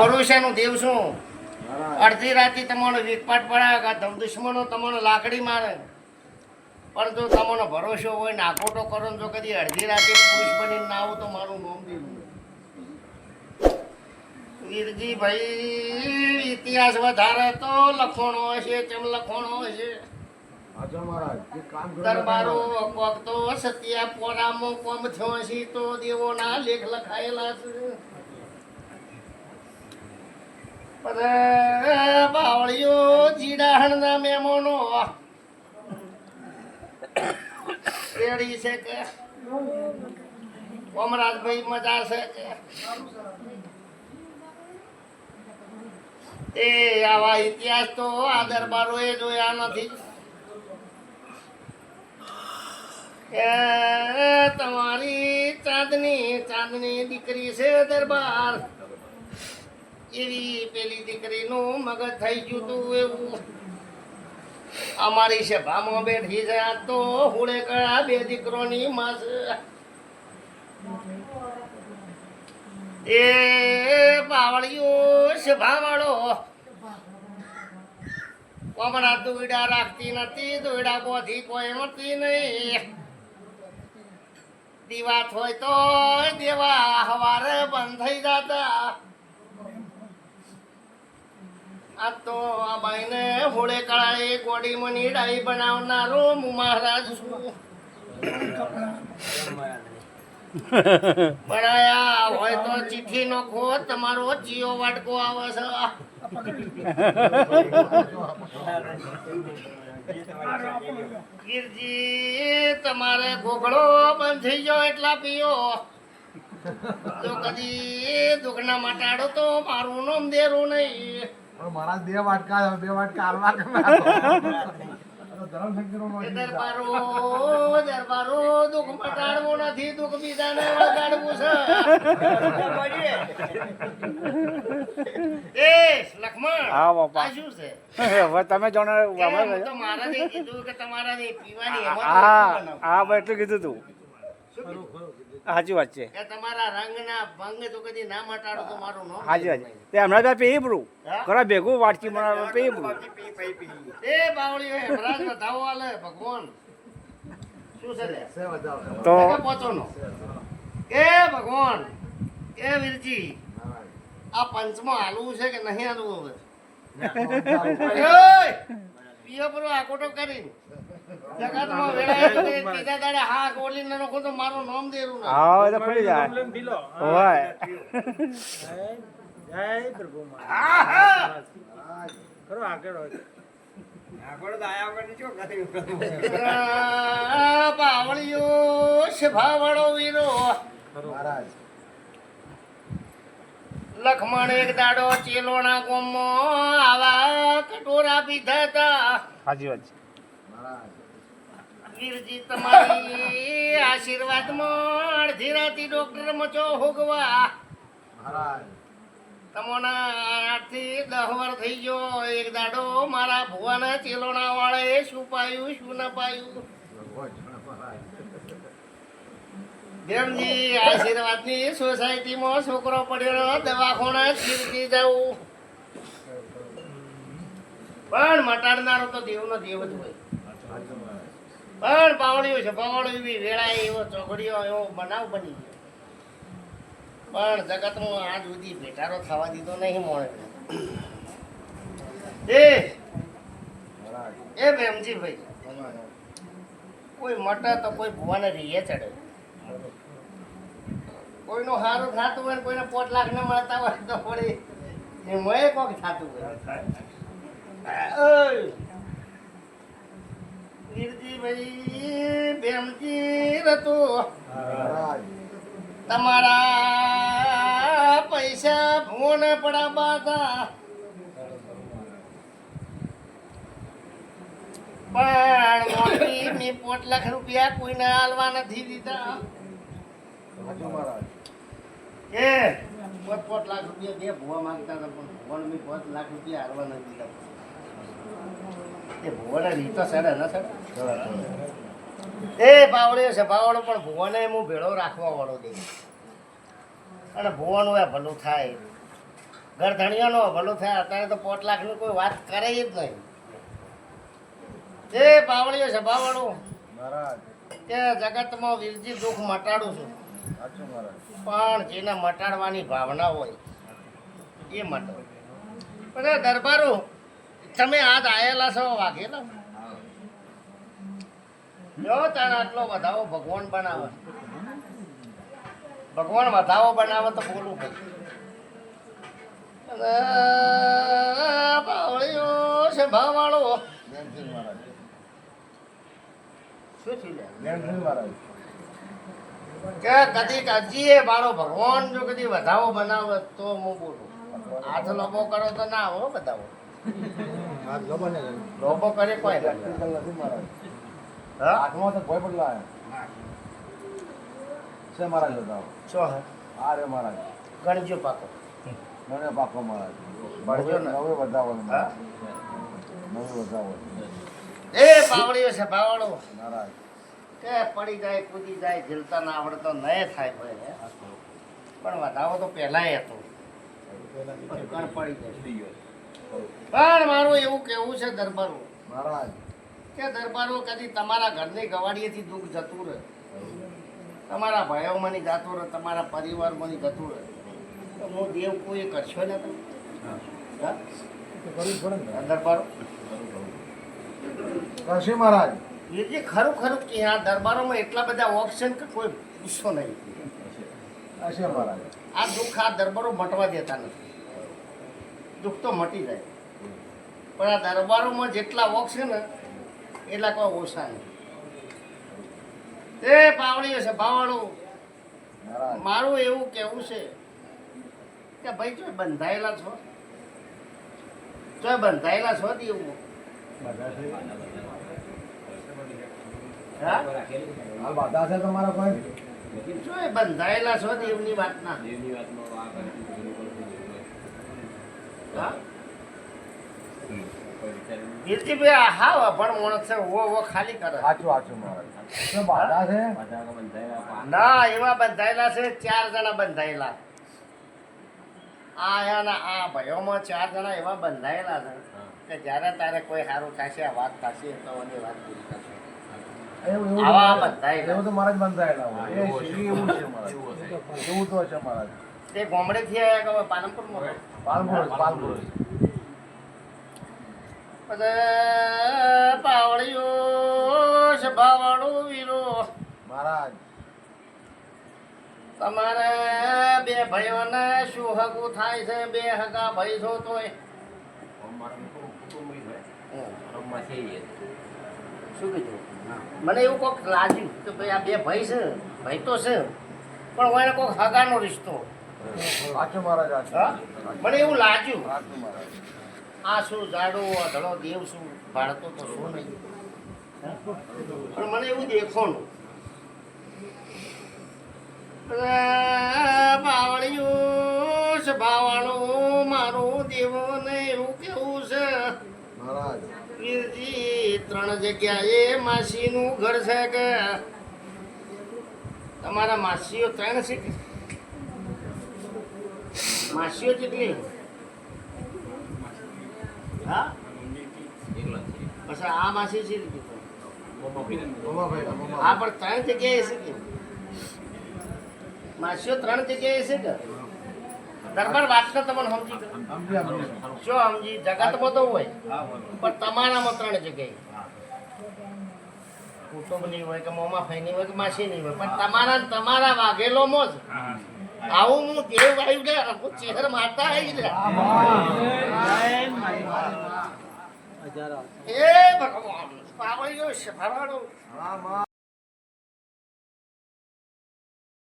ભરોસાનું દેવ છું. અડધી રાતે તમારો વિકપાટ પડાવે, દુશ્મનો તમારો લાકડી મારે, પણ જો તમારો ભરોસો હોય ને આકોટો કરો ને જો કદી અડધી રાતે પુરુષ બનીને ના આવું તો મારું નામ દેવું. વીરજી ભાઈ ઇતિહાસ વધારે તો લખોણો હશે, તેમ લખોણો હશે. દરબારો કોક તો સત્યા પોરામાં કોમ થયો છે તો દેવોના લેખ લખાયેલા છે. બાવળીઓ જીડાહણના મહેમાનો રેડી છે કે કોમરાજભાઈ મજા છે કે એ આવા ઇતિહાસ તો આ દરબારોએ જોયા નથી. તમારી ચાંદની દીકરી છે દરબાર, એવી પેલી દીકરીનું મગજ થઈ ગયું તું એવું. અમારી સભામાં બેઠી છે આ તો હુડે કળા બે દીકરોની માં છે. એ બાવળીઓ સભા વાળો હમણાં દોયડા રાખતી નથી, દોયડા બોધી કોઈ મળતી નહીં. દીવા હોય તો દેવા હવારે બંધ થઈ જતા. આ તો આ બાઈને હોળે કળાએ ગોડી મની ડાઈ બનાવનારો હું મહારાજ છું. બનાયા હોય તો ચિઠ્ઠી નોખો, તમારો જીઓ વાટકો આવે છે. ગીરજી તમારે ગોગળો બંધ થઈ ગયો એટલા પીઓ. જો કદી દુઃખના મટાડો તો મારું નામ દેરું નહીં. મારા બે વાટકા હાલવા દરબારો દુઃખ મટાડવું નથી, દુઃખ બીજાને વગાડવું છે. લક્ષ્મણ હા બાપા, આ શું છે? હવે તમે જાણો. તો મારાને કીધું કે તમારાને પીવાની હા ભાઈ એટલું કીધું તું. સાચી વાત છે. કે તમારા રંગના ભંગ તો કદી ના મટાડો તો મારું નામ. સાચી વાત છે. તે હમણાં ત્યાં પી પડું ઘણા ભેગું વાટકી બનાવવા પી પડું. એ બાવળી હોય હમણાં વધાવો આલે ભગવાન. શું છે લે? તો પોચોનો એ ભગવાન એ વીરજી આ પંચમાં હાલવું છે કે નહીં હાલવું? હવે પીઓ પર આકોટો કરીને જગતમાં વેળાએ બીજા દાડે હા ગોલીને નખો તો મારું નામ દેરું ના. હા એ તો ખુલી જાય. હોય જય પ્રભુ કરો આગળ બાવળીઓ સભા વાળો વીરો લખમણ એક દાડો ચેલોના ગોમમાં આવા કટોરા પીધા હતા. સાચી વાત છે. વીરજી તમારી આશીર્વાદમાં અડધી રાતી ડોક્ટર મચો હોગવા તમોના 8 થી 10 વાર થઈ ગયો. એક દાડો મારા ભુવાના ચેલોના વાળાએ શું પાયું શું ના પાયું. બેમજી આશીર્વાદની સોસાયટીમાં છોકરો પડ્યો દવાખાને ફીરતી જવું, પણ મટાડનારો તો દેવનો દેવ જ હોય. પણ પાવડિયું છે પાવડિયું એવી વેળાએ એવો ચોકડીઓ એવો બનાવ બની ગયો, પણ જગતમાં આજ સુધી ભેટારો થવા દીધો નહીં મળે. એ બેમજી ભાઈ કોઈ મટા તો કોઈ ભુવાને રીએ ચડે, કોઈનું સારું થતું હોય ને કોઈને 5 લાખ ને મળતા હોય તો વળી એમાં કોક થતું હોય. વીરજીભાઈ બેમજી હતું તમારા પૈસા ભૂને પડાવવા હતા, પણ મોટી મેં 5 લાખ રૂપિયા કોઈને હાલવા નથી દીધા. એ 5 લાખ રૂપિયા બે ભૂવા માંગતા હતા, પણ ભુવન મેં 5 લાખ રૂપિયા હાલવા નથી દીધા. એ ભુવને રીતો સડે ન સડે? એ પાવડે છે પાવડો, પણ ભુવને હું ભેળો રાખવા વાળો દે અને ભુવાનું એ ભલું થાય. ઘર ધણિયાનો ભલો થાય. અત્યારે તો 5 લાખની કોઈ વાત કરે જ નહીં. એ પાવળીઓ સભાવાળું મહારાજ કે જગતમાં વીરજી દુઃખ મટાડું છું, સાચું મહારાજ. પણ જેને મટાડવાની ભાવના હોય એ મટાડો. બધા દરબારો તમે આજ આયેલા છો વાઘેલા જો તાણ આટલો વધાવો ભગવાન બનાવે. ભગવાન વધાવો બનાવે તો બોલું ભાઈ. અને પાવળીઓ છે ભાવવાળો બેનસિંહ મહારાજ. શું થયું લે? બેનસિંહ મહારાજ. કે કદી હજી મારો ભગવાન જો કદી વધાવો બનાવે તો હું બોલું. હાથ લોબો કરો તો ના હો બતાવો. હાથ લો બને છે. લોબો કરે કોઈ ના. પ્રેક્ટિકલ નથી મહારાજ. હા હાથમાં તો કોઈ બદલા છે મહારાજ બતાવો. શું હે? આ રે મહારાજ. ગણજો પાકો. મને પાકો મહારાજ. ભણજો ને. નવે બતાવો ને હા? નવે બતાવો એ પાવડીઓ છે ભાવવાળો મહારાજ. કે પડી જાય કૂદી જાય ઝીલતા ના આવડે તો નહીં થાય ભાઈ. પણ વધાવો તો પહેલાય હતો. પણ કણ પડી જાય. પણ મારું એવું કેવું છે દરબારો મહારાજ. કે દરબારો કદી તમારા ઘરની ગવાડીએથી દુઃખ જતું રહે, તમારા ભાઈઓમાંની જતું રહે, તમારા પરિવારમાંની જતું રહે, તો હું દેવ કોઈ કરશો ને તમે? હા? કરવું પડે ને. દરબારો કરશે મહારાજ. એ જે ખરું ખરું કે આ દરબારોમાં એટલા બધા ઓપ્શન કે કોઈ પૂછશો નહીં. હશે મહારાજ. આ દુઃખ આ દરબારો મટવા દેતા નથી. દુઃખ તો મટી જાય, પણ આ દરબારોમાં જેટલા વોક છે ને એટલા કોઈ ઓછા નહીં. એ પાવડીઓ છે ભાવાળું મહારાજ. મારું એવું કેવું છે કે ભાઈ જો બંધાયેલા છો, જો બંધાયેલા છો દેવું. હા હાલ બાધા છે તમારા કોઈ? જો બંધાયેલા છો દેવની વાતના. હા કીર્તિભાઈ હાવ અભણ માણસ છે. વો ખાલી કરે. સાચું સાચું મહારાજ. શું બાધા છે? ના એવા બંધાયેલા છે 4 જણા બંધાયેલા. આ ભાઈઓમાં 4 જણા એવા બંધાયેલા છે કે જ્યારે તારે કોઈ સારું થશે આ વાત થશે તો એની વાત પૂરી થશે. એવું આવા બંધાયેલા. એવું તો મહારાજ બંધાયેલા હોય. એવું છે મહારાજ. એવું તો છે મહારાજ. તે ગામડેથી આવ્યા કે હવે પાલનપુરમાં? પાલપુર પાલપુર. પછી પાવડીઓ સભાવાળો વીરો મહારાજ. તમારે 2 ભાઈઓને શું હગું થાય છે? 2 હગા ભાઈ છો તોય શું કીધું? મને એવું કોઈક લાગ્યું કે ભાઈ આ 2 ભાઈ છે, ભાઈ તો છે પણ એને કોઈક હગાનો રિશ્તો. સાચું મહારાજ. હા? સાચું. મને એવું લાગ્યું. સાચું મહારાજ. આ શું જાડો અધળો દેવ શું ભાડતો તો શું નહીં. પણ મને એવું દેખોનું પાવળિયું સભાવાળું મારું દેવોને એવું કેવું છે મહારાજ. વીરજી 3 જગ્યાએ માસીનું ઘર છે કે તમારા માસીઓ 3 છે કે માસીઓ કેટલી? હા પછી આ માસી છે મમાભાઈ, આ પણ 3 જગ્યાએ છે કે માસીઓ 3 જગ્યાએ છે કે દરબાર વાત તો તમને સમજી ગયો. સમજી સમજી. શું સમજી? જગતમાં તો હોય પણ તમારામાં 3 જગ્યાએ કુટુંબની હોય કે મોમા ફઈની હોય કે માસીની હોય પણ તમારા વાઘેલોમાં જ આવું હું દેવ આવ્યું ને હું ચહેર માતા આવી ને એ ભગવાન પાવળિયો છે ભરવાડો. હા